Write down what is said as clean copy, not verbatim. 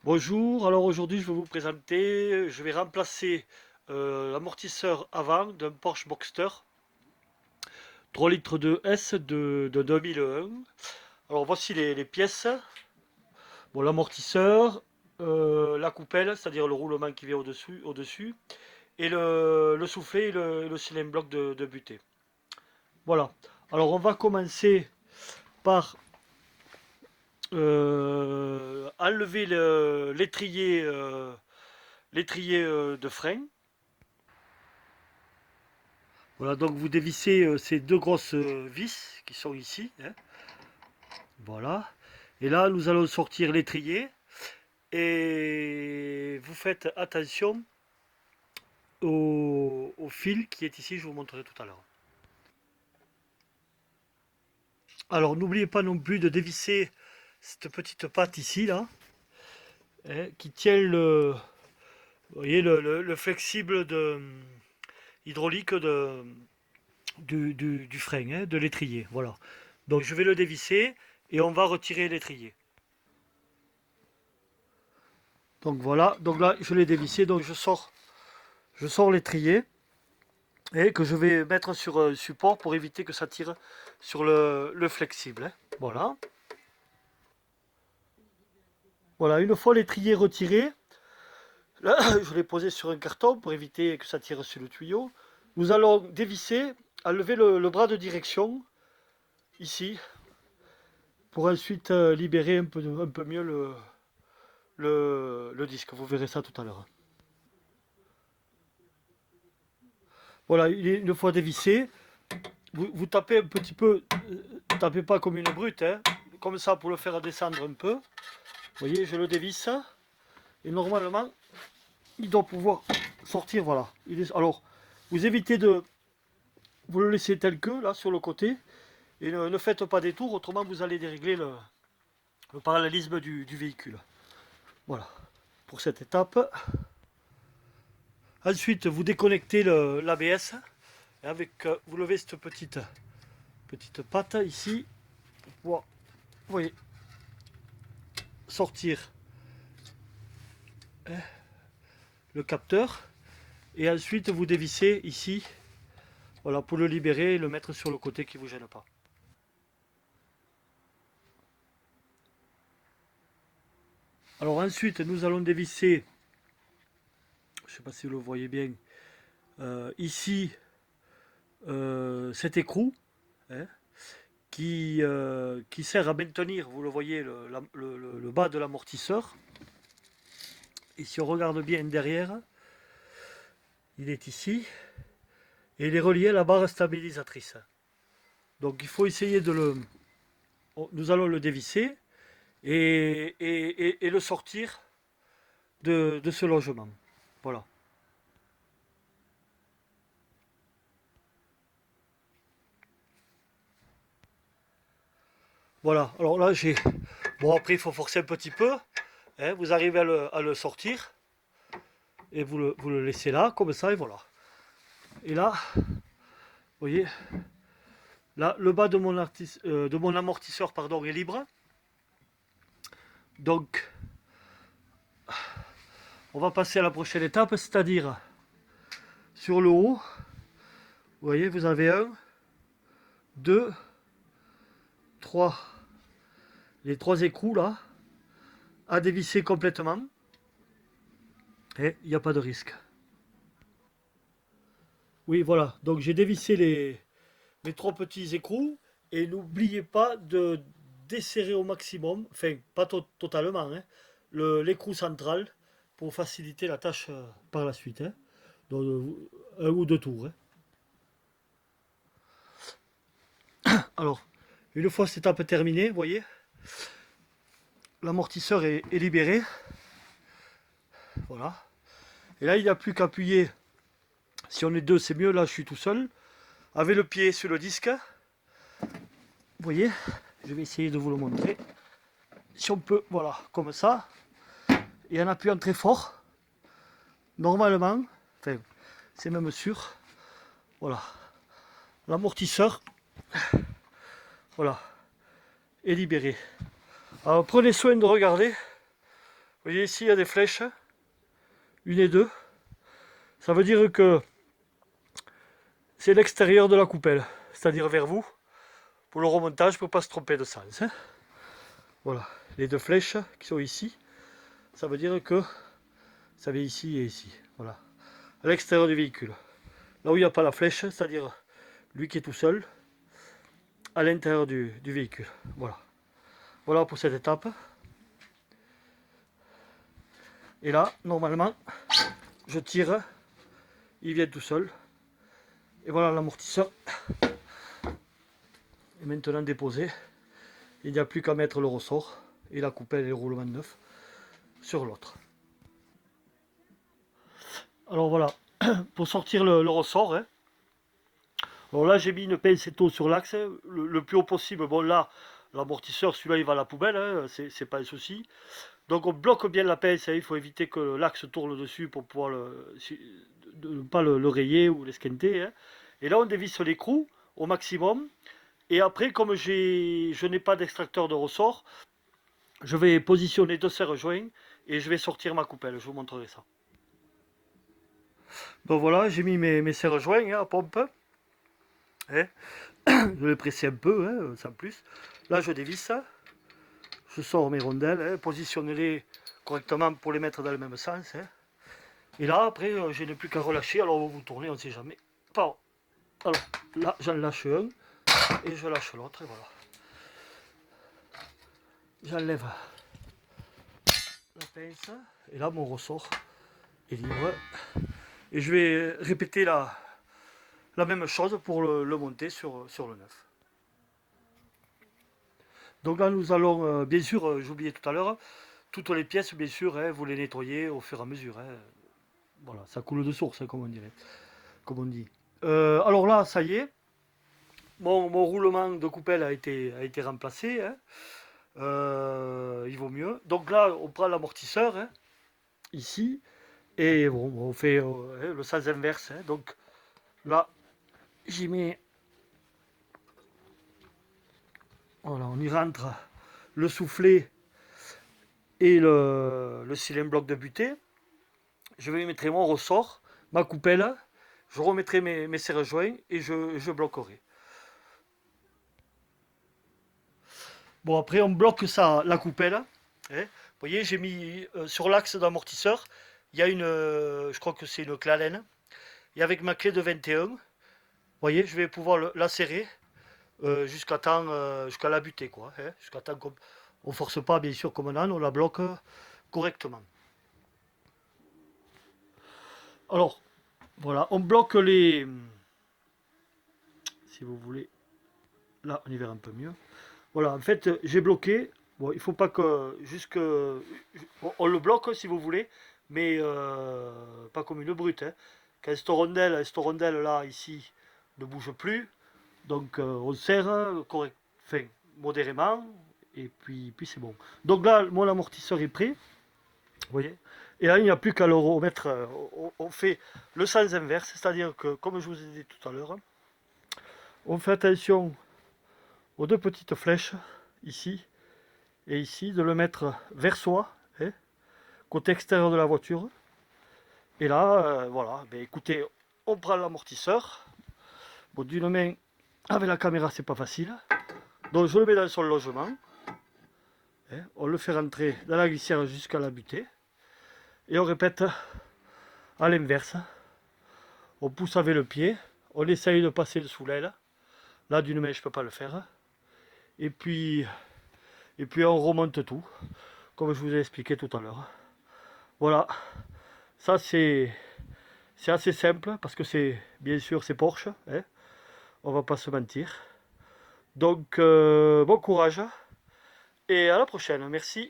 Bonjour, alors aujourd'hui je vais vous présenter, je vais remplacer l'amortisseur avant d'un Porsche Boxster 3 litres de S de 2001. Alors voici les pièces. Bon, l'amortisseur, la coupelle, c'est-à-dire le roulement qui vient au-dessus, et le soufflet et le cylindre bloc de butée. Voilà. Alors on va commencer par enlever l'étrier de frein. Voilà, donc vous dévissez ces deux grosses vis qui sont ici, hein. Voilà. Et là, nous allons sortir l'étrier. Et vous faites attention au fil qui est ici, je vous montrerai tout à l'heure. Alors, n'oubliez pas non plus de dévisser cette petite patte ici, là, hein, qui tient vous voyez, le flexible hydraulique du frein, hein, de l'étrier. Voilà. Donc, je vais le dévisser et on va retirer l'étrier. Donc voilà, donc là je l'ai dévissé, donc je sors l'étrier et que je vais mettre sur un support pour éviter que ça tire sur le flexible, hein. Voilà. Voilà, une fois l'étrier retiré, là je l'ai posé sur un carton pour éviter que ça tire sur le tuyau. Nous allons dévisser, enlever le bras de direction ici pour ensuite libérer un peu mieux le disque. Vous verrez ça tout à l'heure. Voilà, une fois dévissé, vous tapez un petit peu, tapez pas comme une brute, hein, comme ça pour le faire descendre un peu. Vous voyez, je le dévisse et normalement, il doit pouvoir sortir, voilà. Alors, vous évitez vous le laissez tel que, là, sur le côté, et ne faites pas des tours, autrement vous allez dérégler le parallélisme du véhicule. Voilà, pour cette étape. Ensuite, vous déconnectez l'ABS, avec, vous levez cette petite patte ici, pour pouvoir, vous voyez, sortir le capteur et ensuite vous dévissez ici, voilà, pour le libérer et le mettre sur le côté qui ne vous gêne pas. Alors ensuite nous allons dévisser, je ne sais pas si vous le voyez bien, ici cet écrou, hein, qui sert à maintenir, vous le voyez, le bas de l'amortisseur. Et si on regarde bien derrière, il est ici et il est relié à la barre stabilisatrice. Donc il faut essayer nous allons le dévisser et le sortir de ce logement. Voilà. Voilà, alors là j'ai... Bon, après il faut forcer un petit peu, hein, vous arrivez à le sortir et vous le laissez là, comme ça, et voilà. Et là, vous voyez, là le bas de mon amortisseur pardon, est libre. Donc on va passer à la prochaine étape, c'est-à-dire sur le haut, vous voyez, vous avez 1, 2, 3, les 3 écrous là, à dévisser complètement. Et il n'y a pas de risque. Oui, voilà, donc j'ai dévissé les 3 petits écrous. Et n'oubliez pas de desserrer au maximum, enfin pas totalement, hein, l'écrou central pour faciliter la tâche par la suite, hein. Donc, un ou deux tours, hein. Alors, une fois cette étape terminée, vous voyez, l'amortisseur est libéré. Voilà. Et là, il n'y a plus qu'à appuyer. Si on est deux, c'est mieux. Là, je suis tout seul. Avec le pied sur le disque. Vous voyez, je vais essayer de vous le montrer. Si on peut, voilà, comme ça. Et en appuyant très fort. Normalement, enfin, c'est même sûr. Voilà. L'amortisseur, voilà, est libéré. Alors, prenez soin de regarder. voyez ici, il y a des flèches, une et deux. Ça veut dire que c'est l'extérieur de la coupelle, c'est-à-dire vers vous. Pour le remontage, pour ne pas se tromper de sens. Hein. Voilà, les deux flèches qui sont ici, ça veut dire que ça vient ici et ici. Voilà, à l'extérieur du véhicule. Là où il n'y a pas la flèche, c'est-à-dire lui qui est tout seul, à l'intérieur du véhicule. Voilà. Voilà pour cette étape. Et là, normalement, je tire, il vient tout seul. Et voilà l'amortisseur est maintenant déposé. Il n'y a plus qu'à mettre le ressort et la coupelle et le roulement neuf sur l'autre. Alors voilà, pour sortir le ressort, hein. Alors là j'ai mis une pince étau sur l'axe, hein, le plus haut possible. Bon là, l'amortisseur, celui-là il va à la poubelle, hein, c'est pas un souci. Donc on bloque bien la pince, hein, il faut éviter que l'axe tourne dessus pour pouvoir ne pas le rayer ou l'esquinter. Hein. Et là on dévisse l'écrou au maximum. Et après, comme je n'ai pas d'extracteur de ressort, je vais positionner deux serre-joints et je vais sortir ma coupelle. Je vous montrerai ça. Donc voilà, j'ai mis mes serre-joints hein, à pompe. Hein. Je vais presser un peu, hein, sans plus. Là, je dévisse. Je sors mes rondelles, hein, positionnez-les correctement pour les mettre dans le même sens. Hein. Et là, après, je n'ai plus qu'à relâcher. Alors, on va vous tourner, on ne sait jamais. Pardon. Alors, là, j'en lâche un et je lâche l'autre. Et voilà. J'enlève la pince et là, mon ressort est libre. Et je vais répéter la même chose pour le monter sur le neuf. Donc là, nous allons, bien sûr, j'oubliais tout à l'heure, toutes les pièces, bien sûr, hein, vous les nettoyez au fur et à mesure. Hein. Voilà, ça coule de source, hein, comme on dirait, comme on dit. Alors là, ça y est, mon roulement de coupelle a été remplacé. Hein. Il vaut mieux. Donc là, on prend l'amortisseur, hein, ici, et bon, on fait le sens inverse. Hein. Donc là, j'y mets. Voilà, on y rentre le soufflet et le cylindre bloc de butée. Je vais mettre mon ressort, ma coupelle, je remettrai mes serre-joints et je bloquerai. Bon, après, on bloque ça, la coupelle. Hein. Vous voyez, j'ai mis sur l'axe d'amortisseur, il y a une, je crois que c'est une clé Allen. Et avec ma clé de 21, vous voyez, je vais pouvoir la serrer jusqu'à la butée, quoi. Hein, jusqu'à temps qu'on ne force pas, bien sûr, comme on la bloque correctement. Alors, voilà, on bloque les... Si vous voulez, là, on y verra un peu mieux. Voilà, en fait, j'ai bloqué. Bon, il faut pas que... Jusque... On le bloque, si vous voulez, mais pas comme une brute. Hein. Quand cette rondelle, là, ici, ne bouge plus, donc on serre correct, enfin, modérément, et puis c'est bon. Donc là, mon amortisseur est prêt, vous voyez. Et là, il n'y a plus qu'à le remettre. On fait le sens inverse, c'est-à-dire que, comme je vous ai dit tout à l'heure, on fait attention aux deux petites flèches, ici et ici, de le mettre vers soi, hein, côté extérieur de la voiture. Et là, voilà, ben, écoutez, on prend l'amortisseur. Bon, d'une main, avec la caméra, c'est pas facile. Donc, je le mets dans son logement. Hein, on le fait rentrer dans la glissière jusqu'à la butée. Et on répète à l'inverse. On pousse avec le pied. On essaye de passer sous l'aile. Là, d'une main, je ne peux pas le faire. Et puis on remonte tout, comme je vous ai expliqué tout à l'heure. Voilà, ça c'est assez simple, parce que c'est, bien sûr, c'est Porsche, hein, on va pas se mentir. Donc, bon courage, et à la prochaine, merci.